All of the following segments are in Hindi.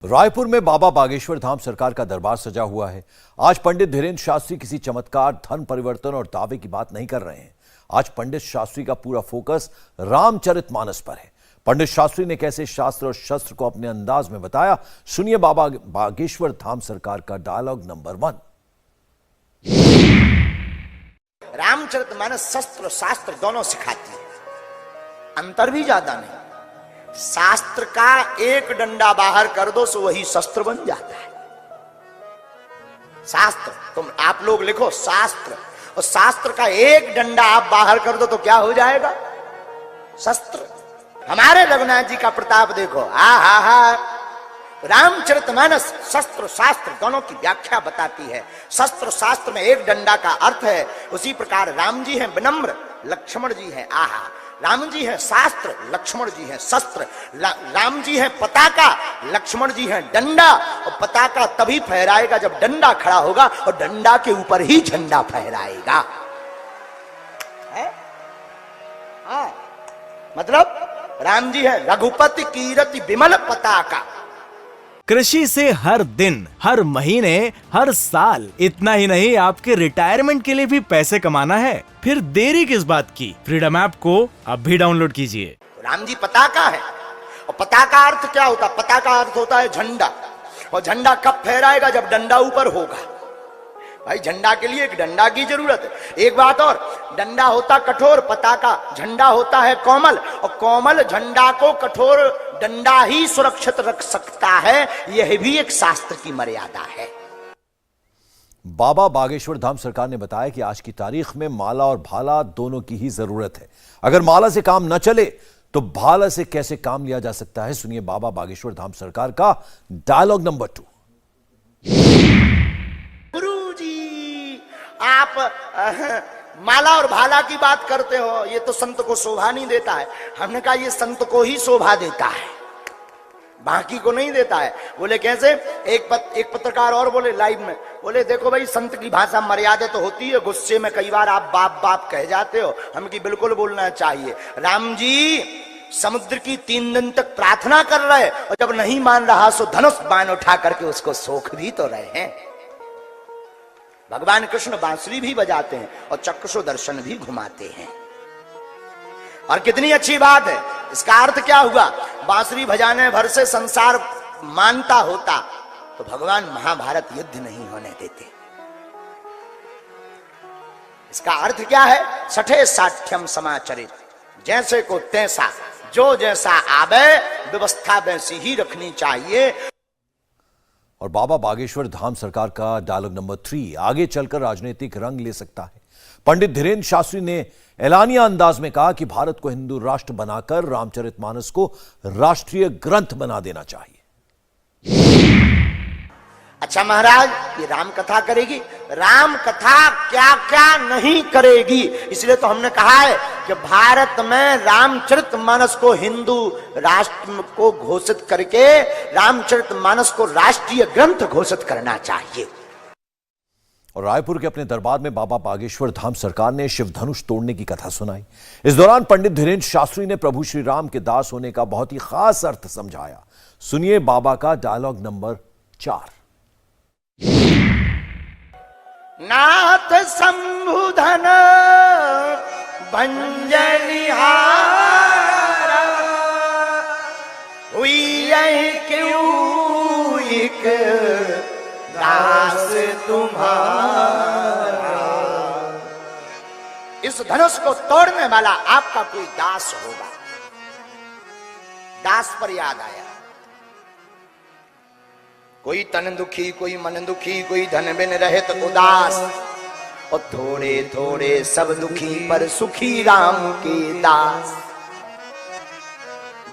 रायपुर में बाबा बागेश्वर धाम सरकार का दरबार सजा हुआ है। आज पंडित धीरेन्द्र शास्त्री किसी चमत्कार, धन परिवर्तन और दावे की बात नहीं कर रहे हैं। आज पंडित शास्त्री का पूरा फोकस रामचरितमानस पर है। पंडित शास्त्री ने कैसे शास्त्र और शस्त्र को अपने अंदाज में बताया, सुनिए बाबा बागेश्वर धाम सरकार का डायलॉग नंबर 1। रामचरितमानस शस्त्र और शास्त्र दोनों सिखाती है, अंतर भी ज्यादा नहीं। शास्त्र का एक डंडा बाहर कर दो तो वही शस्त्र बन जाता है। शास्त्र, तुम आप लोग लिखो शास्त्र, और शास्त्र का एक डंडा आप बाहर कर दो तो क्या हो जाएगा? शस्त्र। हमारे रघुनाथ जी का प्रताप देखो, हा रामचरितमानस शस्त्र शास्त्र दोनों की व्याख्या बताती है। शस्त्र शास्त्र में एक डंडा का अर्थ है, उसी प्रकार राम जी हैं विनम्र, लक्ष्मण जी हैं आहा। राम जी हैं शास्त्र, लक्ष्मण जी हैं शस्त्र। राम जी हैं पताका, लक्ष्मण जी हैं डंडा। और पताका तभी फहराएगा जब डंडा खड़ा होगा, और डंडा के ऊपर ही झंडा फहराएगा। मतलब राम जी हैं रघुपति कीरति विमल पताका। कृषि से हर दिन, हर महीने, हर साल, इतना ही नहीं आपके रिटायरमेंट के लिए भी पैसे कमाना है, फिर देरी किस बात की? फ्रीडम ऐप को अब भी डाउनलोड कीजिए। राम जी पताका है, और पताका अर्थ क्या होता है? पताका अर्थ होता है झंडा। और झंडा कब फहराएगा? जब डंडा ऊपर होगा। भाई झंडा के लिए एक डंडा की जरूरत है। एक बात और, डंडा होता कठोर, पताका झंडा होता है कोमल, और कोमल झंडा को कठोर डंडा ही सुरक्षित रख सकता है। यह भी एक शास्त्र की मर्यादा है। बाबा बागेश्वर धाम सरकार ने बताया कि आज की तारीख में माला और भाला दोनों की ही जरूरत है। अगर माला से काम न चले तो भाला से कैसे काम लिया जा सकता है, सुनिए बाबा बागेश्वर धाम सरकार का डायलॉग नंबर 2। आप माला और भाला की बात करते हो, ये तो संत को शोभा नहीं देता है। हमने कहा ये संत को ही शोभा देता है, बाकी को नहीं देता है। बोले कैसे? एक पत्रकार और बोले लाइव में, बोले देखो भाई संत की भाषा मर्यादा तो होती है, गुस्से में कई बार आप बाप बाप कह जाते हो, हमें की बिल्कुल बोलना चाहिए। राम जी समुद्र की 3 दिन तक प्रार्थना कर रहे, और जब नहीं मान रहा सो धनुष बाण उठा करके उसको सोख भी तो रहे हैं। भगवान कृष्ण बांसुरी भी बजाते हैं और चक्र सुदर्शन भी घुमाते हैं। और कितनी अच्छी बात है। इसका अर्थ क्या हुआ? बांसुरी बजाने भर से संसार मानता होता तो भगवान महाभारत युद्ध नहीं होने देते। इसका अर्थ क्या है? सठे साठ्यम समाचरित, जैसे को तैसा, जो जैसा आवे व्यवस्था वैसी ही रखनी चाहिए। और बाबा बागेश्वर धाम सरकार का डायलॉग नंबर 3 आगे चलकर राजनीतिक रंग ले सकता है। पंडित धीरेन्द्र शास्त्री ने ऐलानिया अंदाज में कहा कि भारत को हिंदू राष्ट्र बनाकर रामचरितमानस को राष्ट्रीय ग्रंथ बना देना चाहिए। अच्छा महाराज, ये राम कथा करेगी? राम कथा क्या क्या नहीं करेगी। इसलिए तो हमने कहा है कि भारत में रामचरितमानस को हिंदू राष्ट्र को घोषित करके रामचरितमानस को राष्ट्रीय ग्रंथ घोषित करना चाहिए। और रायपुर के अपने दरबार में बाबा बागेश्वर धाम सरकार ने शिव धनुष तोड़ने की कथा सुनाई। इस दौरान पंडित धीरेन्द्र शास्त्री ने प्रभु श्री राम के दास होने का बहुत ही खास अर्थ समझाया। सुनिए बाबा का डायलॉग नंबर 4। नाथ शंभुधन भंजनिहारा, हुई क्यों एक दास तुम्हारा। इस धनुष को तोड़ने वाला आपका कोई दास होगा। दास पर याद आया, कोई तन दुखी, कोई मन दुखी, कोई धन बिन रहे तो उदास, और थोड़े थोड़े सब दुखी पर सुखी राम के दास।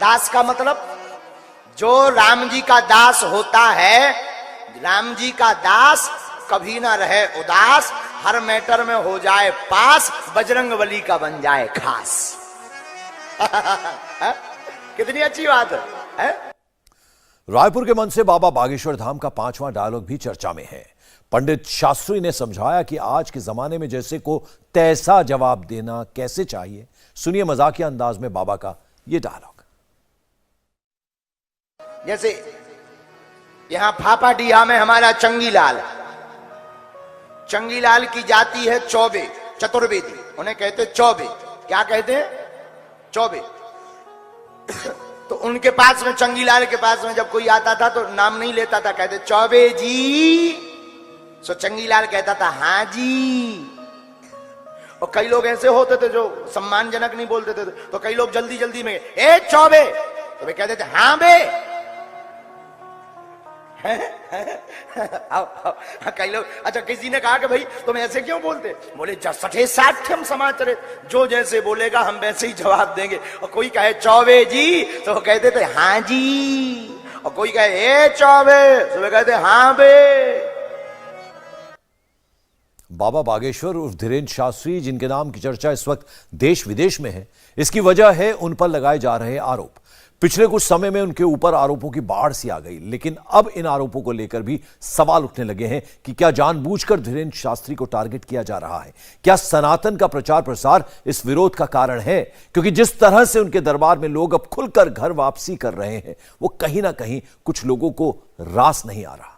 दास का मतलब जो राम जी का दास होता है, राम जी का दास कभी ना रहे उदास, हर मैटर में हो जाए पास, बजरंगबली का बन जाए खास। कितनी अच्छी बात है? रायपुर के मन से बाबा बागेश्वर धाम का 5वां डायलॉग भी चर्चा में है। पंडित शास्त्री ने समझाया कि आज के जमाने में जैसे को तैसा जवाब देना कैसे चाहिए। सुनिए मजाकिया अंदाज में बाबा का यह डायलॉग। जैसे यहां फाफाडीहा में हमारा चंगीलाल, चंगीलाल की जाति है चौबे, चतुर्वेदी, उन्हें कहते चौबे। क्या कहते हैं? चौबे। तो उनके पास में, चंगीलाल के पास में जब कोई आता था तो नाम नहीं लेता था, कहते चौबे जी। सो चंगीलाल कहता था हाँ जी। और कई लोग ऐसे होते थे जो सम्मानजनक नहीं बोलते थे, तो कई लोग जल्दी जल्दी में ए चौबे, तो वे कहते थे हाँ बे। कई लोग, अच्छा किसी ने कहा कि भाई तुम ऐसे क्यों बोलते? बोले सठे साठ्यम समाचरे, जो जैसे बोलेगा हम वैसे ही जवाब देंगे। और कोई कहे चौबे जी तो वो कहते थे हाँ जी, और कोई कहे ए चौबे तो वे कहते हाँ बे। बाबा बागेश्वर उर्फ धीरेन्द्र शास्त्री, जिनके नाम की चर्चा इस वक्त देश विदेश में है, इसकी वजह है उन पर लगाए जा रहे आरोप। पिछले कुछ समय में उनके ऊपर आरोपों की बाढ़ सी आ गई, लेकिन अब इन आरोपों को लेकर भी सवाल उठने लगे हैं कि क्या जानबूझकर धीरेन्द्र शास्त्री को टारगेट किया जा रहा है? क्या सनातन का प्रचार प्रसार इस विरोध का कारण है? क्योंकि जिस तरह से उनके दरबार में लोग अब खुलकर घर वापसी कर रहे हैं, वो कहीं ना कहीं कुछ लोगों को रास नहीं आ रहा।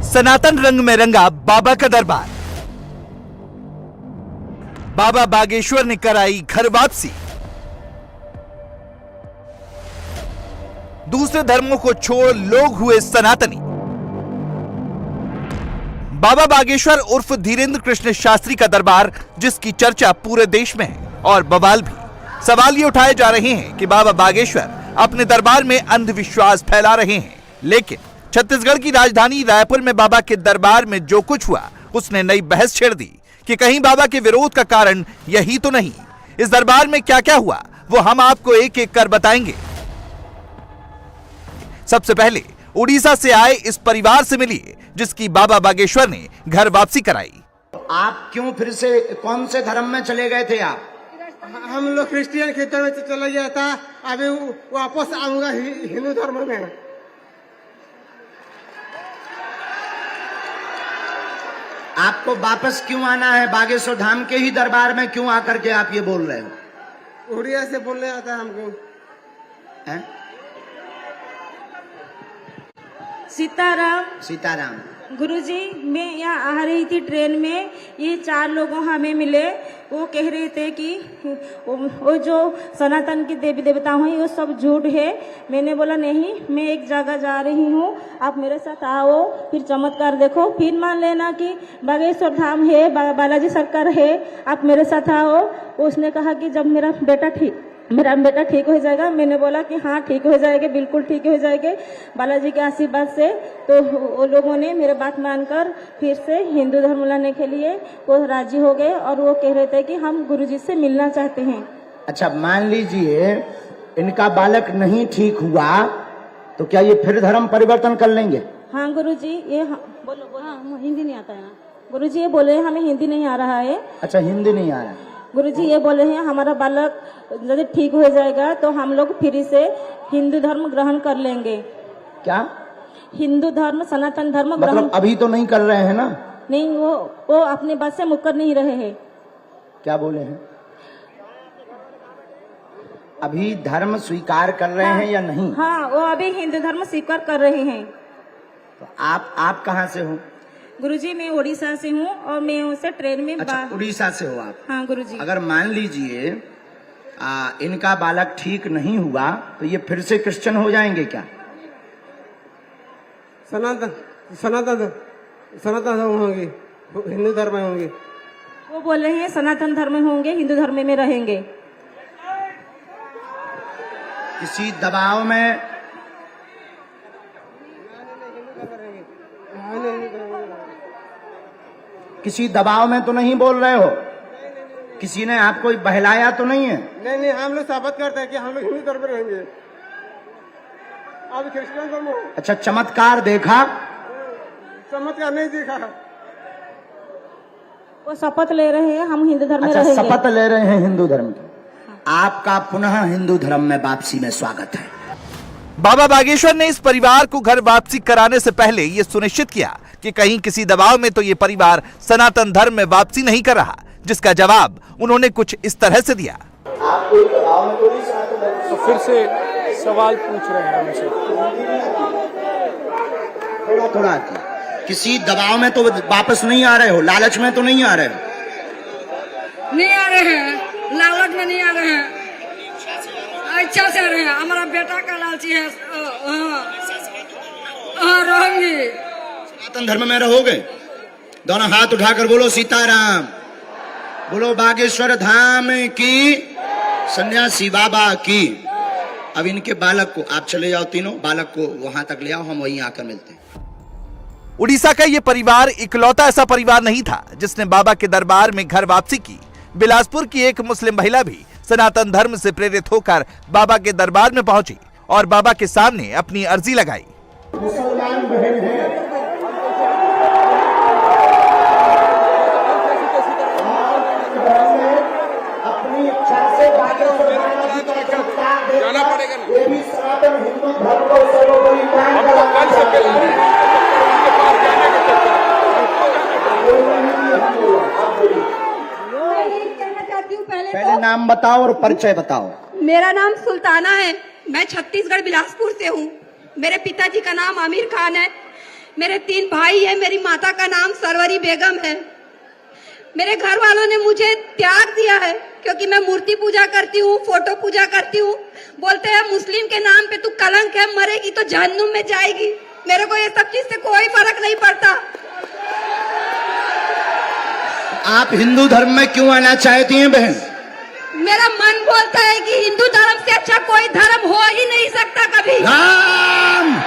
सनातन रंग में रंगा बाबा का दरबार। बाबा बागेश्वर ने कराई घर वापसी। दूसरे धर्मों को छोड़ लोग हुए सनातनी। बाबा बागेश्वर उर्फ धीरेन्द्र कृष्ण शास्त्री का दरबार, जिसकी चर्चा पूरे देश में है और बवाल भी। सवाल ये उठाए जा रहे हैं कि बाबा बागेश्वर अपने दरबार में अंधविश्वास फैला रहे हैं, लेकिन छत्तीसगढ़ की राजधानी रायपुर में बाबा के दरबार में जो कुछ हुआ उसने नई बहस छेड़ दी कि कहीं बाबा के विरोध का कारण यही तो नहीं। इस दरबार में क्या क्या हुआ वो हम आपको एक एक कर बताएंगे। सबसे पहले उड़ीसा से आए इस परिवार से मिलिए जिसकी बाबा बागेश्वर ने घर वापसी कराई। आप क्यों फिर से कौन से धर्म में चले गए थे आप? हम लोग क्रिश्चियन के तरफ से चला गया था, अभी वापस आऊंगा हिंदू धर्म में। आपको वापस क्यों आना है? बागेश्वर धाम के ही दरबार में क्यों आकर के आप ये बोल रहे हो? उड़िया से बोलने आता है हमको। हैं? सीताराम। सीताराम। गुरुजी, मैं यहाँ आ रही थी ट्रेन में, ये 4 लोग हमें मिले। वो कह रहे थे कि वो जो सनातन की देवी देवता हैं वो सब झूठ है। मैंने बोला नहीं, मैं एक जगह जा रही हूँ, आप मेरे साथ आओ, फिर चमत्कार देखो, फिर मान लेना कि बागेश्वर धाम है, बालाजी सरकार है, आप मेरे साथ आओ। उसने कहा कि जब मेरा बेटा ठीक हो जाएगा। मैंने बोला कि हाँ ठीक हो जाएगा, बिल्कुल ठीक हो जाएगा बालाजी के आशीर्वाद से। तो वो लोगों ने मेरे बात मानकर फिर से हिंदू धर्म लाने के लिए वो राजी हो गए और वो कह रहे थे कि हम गुरुजी से मिलना चाहते हैं। अच्छा, मान लीजिए इनका बालक नहीं ठीक हुआ तो क्या ये फिर धर्म परिवर्तन कर लेंगे? हाँ गुरुजी, ये बोलो। हाँ, हिंदी नहीं आता है ना गुरुजी, ये बोले हमें हिंदी नहीं आ रहा है। अच्छा, हिंदी नहीं आ रहा है। गुरुजी ये बोले हैं हमारा बालक यदि ठीक हो जाएगा तो हम लोग फिर से हिंदू धर्म ग्रहण कर लेंगे। क्या? हिंदू धर्म, सनातन धर्म ग्रहण। मतलब अभी तो नहीं कर रहे हैं ना? नहीं, वो अपने बात से मुकर नहीं रहे हैं। क्या बोले हैं? अभी धर्म स्वीकार कर रहे हैं या नहीं? हाँ, वो अभी हिंदू धर्म स्वीकार कर रहे हैं। तो आप कहाँ से हो? गुरुजी, मैं उड़ीसा से हूँ और मैं उसे ट्रेन में। अच्छा, उड़ीसा से हो आप? हाँ गुरुजी। अगर मान लीजिए इनका बालक ठीक नहीं हुआ तो ये फिर से क्रिश्चियन हो जाएंगे क्या? सनातन धर्म होंगे, हिंदू धर्म में होंगे। वो बोल रहे हैं सनातन धर्म में होंगे, हिंदू धर्म में रहेंगे। किसी दबाव में? किसी दबाव में तो नहीं बोल रहे हो? किसी ने आपको बहलाया तो नहीं है? नहीं, हम लोग साबित करते हैं कि हम लोग हिंदू धर्म में रहेंगे। अब क्रिश्चियन धर्म। अच्छा, चमत्कार देखा? चमत्कार नहीं देखा। वो शपथ ले रहे हैं हम हिंदू धर्म में अच्छा, रहेंगे। शपथ ले रहे हैं हिंदू धर्म की। आपका पुनः हिंदू धर्म में वापसी में स्वागत है। बाबा बागेश्वर ने इस परिवार को घर वापसी कराने से पहले ये सुनिश्चित किया कि कहीं किसी दबाव में तो ये परिवार सनातन धर्म में वापसी नहीं कर रहा, जिसका जवाब उन्होंने कुछ इस तरह से दिया। तो फिर से सवाल पूछ रहे हैं हमसे। थोड़ा थोड़ा किसी दबाव में तो वापस नहीं आ रहे हो, लालच में तो नहीं आ रहे हो? नहीं आ रहे हैं, लालच में नहीं आ रहे हैं, इच्छा से आ रहे हैं। हमारा बेटा का लालची है। रहोगे, सनातन धर्म में रहोगे? दोनों हाथ उठाकर बोलो सीताराम, बोलो बागेश्वर धाम की, सन्यासी बाबा की। अब इनके बालक को आप चले जाओ, तीनों बालक को वहां तक ले आओ, हम वहीं आकर मिलते हैं। उड़ीसा का यह परिवार इकलौता ऐसा परिवार नहीं था जिसने बाबा के दरबार में घर वापसी की। बिलासपुर की एक मुस्लिम महिला भी सनातन धर्म से प्रेरित होकर बाबा के दरबार में पहुंची और बाबा के सामने अपनी अर्जी लगाई। मुसलमान बहन है, अपनी इच्छा से जाना पड़ेगा ना। ये भी सनातन हिंदू धर्म को सर्वोपरि पहले नाम बताओ और परिचय बताओ। मेरा नाम सुल्ताना है, मैं छत्तीसगढ़ बिलासपुर से हूँ। मेरे पिताजी का नाम आमिर खान है, मेरे 3 भाई हैं, मेरी माता का नाम सरवरी बेगम है। मेरे घर वालों ने मुझे त्याग दिया है क्योंकि मैं मूर्ति पूजा करती हूँ, फोटो पूजा करती हूँ। बोलते हैं मुस्लिम के नाम पे तू कलंक है, मरेगी तो जहन्नुम में जाएगी। मेरे को ये सब चीज से कोई फर्क नहीं पड़ता। आप हिंदू धर्म में क्यों आना चाहती हैं बहन? मेरा मन बोलता है कि हिंदू धर्म से अच्छा कोई धर्म हो ही नहीं सकता कभी। राम!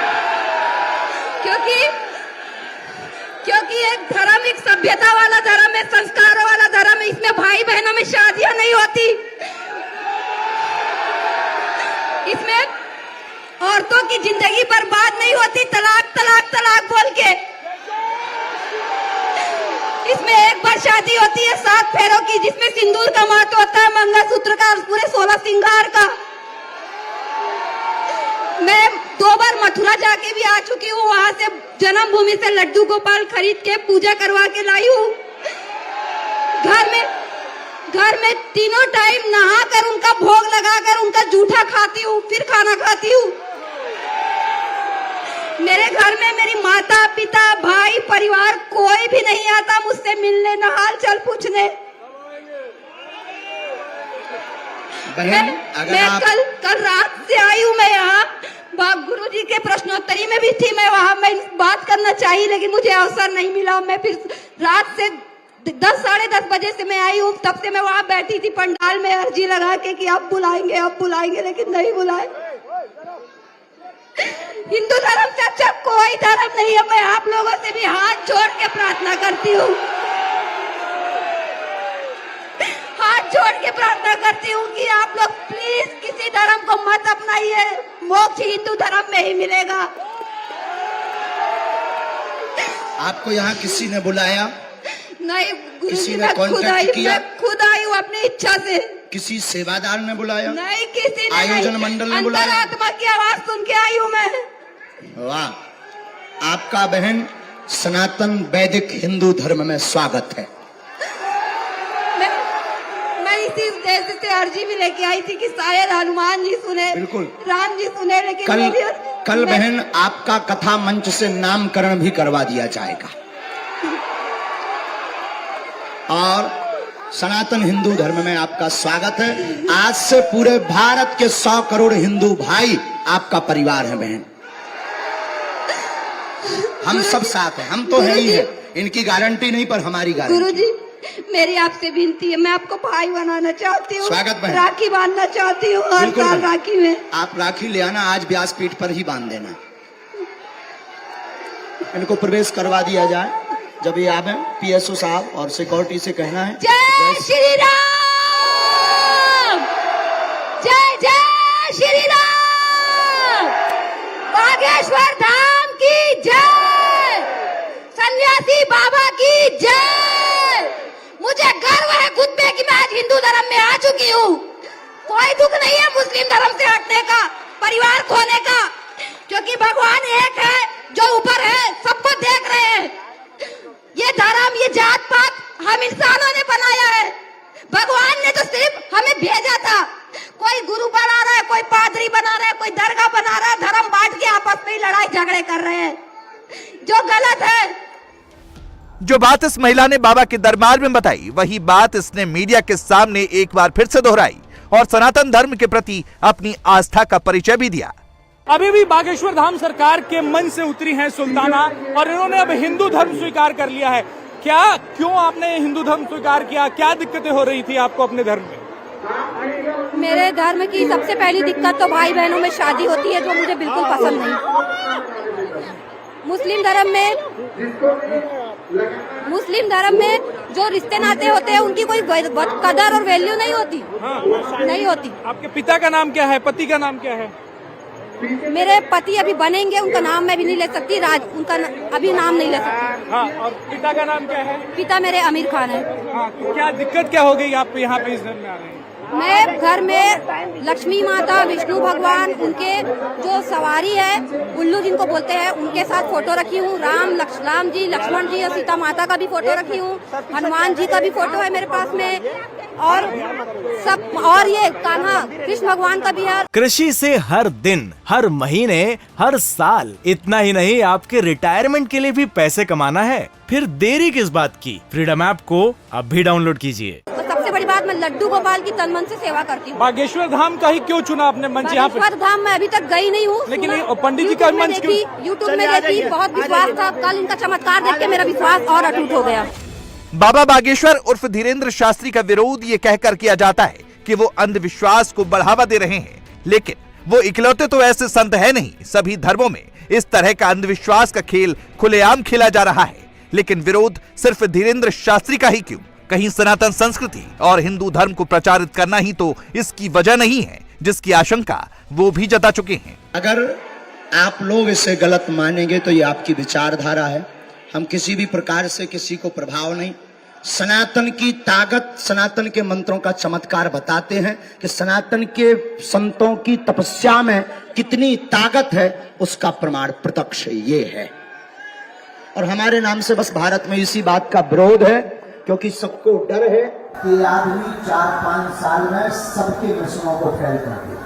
क्योंकि एक धर्म एक सभ्यता वाला धर्म है, संस्कारों वाला धर्म है। इसमें भाई बहनों में शादियां नहीं होती, इसमें औरतों की जिंदगी बर्बाद नहीं होती तलाक तलाक तलाक बोल के। इसमें एक बार शादी होती है 7 फेरों की, जिसमें सिंदूर का महत्व होता है, मंगलसूत्र का, पूरे 16 श्रृंगार का। मैं 2 बार मथुरा जाके भी आ चुकी हूँ, वहां से जन्मभूमि से लड्डू गोपाल खरीद के पूजा करवा के लाई हूँ। घर में तीनों टाइम नहा कर उनका भोग लगाकर उनका जूठा खाती हूँ, फिर खाना खाती हूँ। मेरे घर में मेरी माता पिता भाई परिवार कोई भी नहीं आता मुझसे मिलने, न हाल चाल पूछने। बहन, मैं कल रात से आई हूँ। मैं यहाँ गुरु जी के प्रश्नोत्तरी में भी थी, मैं वहाँ मैं बात करना चाहिए लेकिन मुझे अवसर नहीं मिला। मैं फिर रात से 10 साढ़े 10 बजे से मैं आई हूँ, तब से मैं वहाँ बैठी थी पंडाल में अर्जी लगा के कि आप बुलाएंगे, लेकिन नहीं बुलाए। हिंदू धर्म से अच्छा कोई धर्म नहीं है। मैं आप लोगों से भी हाथ जोड़ के प्रार्थना करती हूँ, हाथ जोड़ के प्रार्थना करती हूँ कि आप लोग प्लीज किसी धर्म को मत अपनाइए, मोक्ष हिंदू धर्म में ही मिलेगा। आपको यहाँ किसी ने बुलाया? नहीं गुरु किसी जी, ने मैं कांटेक्ट किया? खुद आई हूँ अपनी इच्छा से। किसी सेवादार ने बुलाया? नहीं, किसी ने आयोजन मंडल ने बुलाया? अंतरात्मा की आवाज सुन के आई हूँ मैं। वाह! आपका बहन सनातन वैदिक हिंदू धर्म में स्वागत है। मैं इसी उद्देश्य से अर्जी भी लेके आई थी कि शायद हनुमान जी सुने, बिल्कुल राम जी सुने, लेकिन कल बहन आपका कथा मंच से नामकरण भी करवा दिया जाएगा और सनातन हिंदू धर्म में आपका स्वागत है। आज से पूरे भारत के 100 करोड़ हिंदू भाई आपका परिवार है बहन। हम सब साथ हैं, हम तो हैं ही हैं। इनकी गारंटी नहीं पर हमारी गारंटी। गुरुजी, मेरी आपसे विनती है, मैं आपको भाई बनाना चाहती हूँ, स्वागत बहन। राखी बांधना चाहती हूँ हर साल राखी में। आप राखी ले आना, आज व्यासपीठ पर ही बांध देना। इनको प्रवेश करवा दिया जाए। जब ये आवे पीएसओ साहब और सिक्योरिटी से कहना है जय श्री राम, जय जय श्री राम, बागेश्वर धाम की जय, सन्यासी बाबा की जय। मुझे गर्व है खुद पे कि मैं आज हिंदू धर्म में आ चुकी हूँ। कोई दुख नहीं है मुस्लिम धर्म से हटने का, परिवार खोने का, क्योंकि भगवान एक है जो ऊपर है, सबको देख रहे हैं। ये धर्म, ये जात पात हम इंसानों ने बनाया है। हमें भेजा था। कोई गुरु बना रहा है, कोई पादरी बना रहा है, कोई दरगाह बना रहा है, धर्म बांट के आपस में ही लड़ाई झगड़े कर रहे हैं, जो गलत है। जो बात इस महिला ने बाबा के दरबार में बताई, वही बात इसने मीडिया के सामने एक बार फिर से दोहराई और सनातन धर्म के प्रति अपनी आस्था का परिचय भी दिया। अभी भी बागेश्वर धाम सरकार के मन से उतरी हैं सुल्ताना और इन्होंने अब हिंदू धर्म स्वीकार कर लिया है। क्यों आपने हिंदू धर्म स्वीकार किया? क्या दिक्कतें हो रही थी आपको अपने धर्म में? मेरे धर्म की सबसे पहली दिक्कत तो भाई बहनों में शादी होती है, जो मुझे बिल्कुल पसंद नहीं। मुस्लिम धर्म में जो रिश्ते नाते होते हैं उनकी कोई कदर और वैल्यू नहीं होती। नहीं होती। आपके पिता का नाम क्या है? पति का नाम क्या है? मेरे पति अभी बनेंगे, उनका नाम मैं भी नहीं ले सकती, उनका अभी नाम नहीं ले सकती। हाँ, और पिता का नाम क्या है? पिता मेरे आमिर खान है। हाँ, तो क्या दिक्कत क्या हो गई आप यहाँ पे इस धर्म में आ रहे हैं? मैं घर में लक्ष्मी माता, विष्णु भगवान, उनके जो सवारी है उल्लू जिनको बोलते हैं, उनके साथ फोटो रखी हूँ। राम जी, लक्ष्मण जी और सीता माता का भी फोटो रखी हूँ। हनुमान जी का भी फोटो है मेरे पास में, और सब, और ये कान्हा कृष्ण भगवान का भी है। कृषि से हर दिन, हर महीने, हर साल, इतना ही नहीं आपके रिटायरमेंट के लिए भी पैसे कमाना है? फिर देरी किस बात की? फ्रीडम ऐप को अब भी डाउनलोड कीजिए। और सबसे बड़ी बात, मैं लड्डू गोपाल की तन मन से सेवा करती हूँ। बागेश्वर धाम का ही क्यों चुना आपने मंच यहाँ पे? बागेश्वर धाम मैं अभी तक गई नहीं हूँ, लेकिन ये पंडित जी का मंच क्यों? यूट्यूब में देखी, बहुत विश्वास था। कल इनका चमत्कार देख के मेरा विश्वास और अटूट हो गया। बाबा बागेश्वर उर्फ धीरेंद्र शास्त्री का विरोध ये कहकर किया जाता है कि वो अंधविश्वास को बढ़ावा दे रहे हैं, लेकिन वो इकलौते तो ऐसे संत है नहीं। सभी धर्मों में इस तरह का अंधविश्वास का खेल खुलेआम खेला जा रहा है, लेकिन विरोध सिर्फ धीरेंद्र शास्त्री का ही क्यों? कहीं सनातन संस्कृति और हिंदू धर्म को प्रचारित करना ही तो इसकी वजह नहीं है, जिसकी आशंका वो भी जता चुके हैं। अगर आप लोग इसे गलत मानेंगे तो ये आपकी विचारधारा है। हम किसी भी प्रकार से किसी को प्रभाव नहीं। सनातन की ताकत, सनातन के मंत्रों का चमत्कार बताते हैं कि सनातन के संतों की तपस्या में कितनी ताकत है, उसका प्रमाण प्रत्यक्ष ये है। और हमारे नाम से बस भारत में इसी बात का विरोध है, क्योंकि सबको डर है कि आदमी 4-5 साल में सबके मिशनों को फैल कर दे।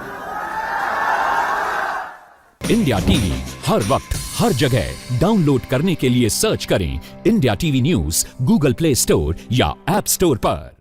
इंडिया टीवी हर वक्त हर जगह डाउनलोड करने के लिए सर्च करें India TV news Google play store या ऐप स्टोर पर।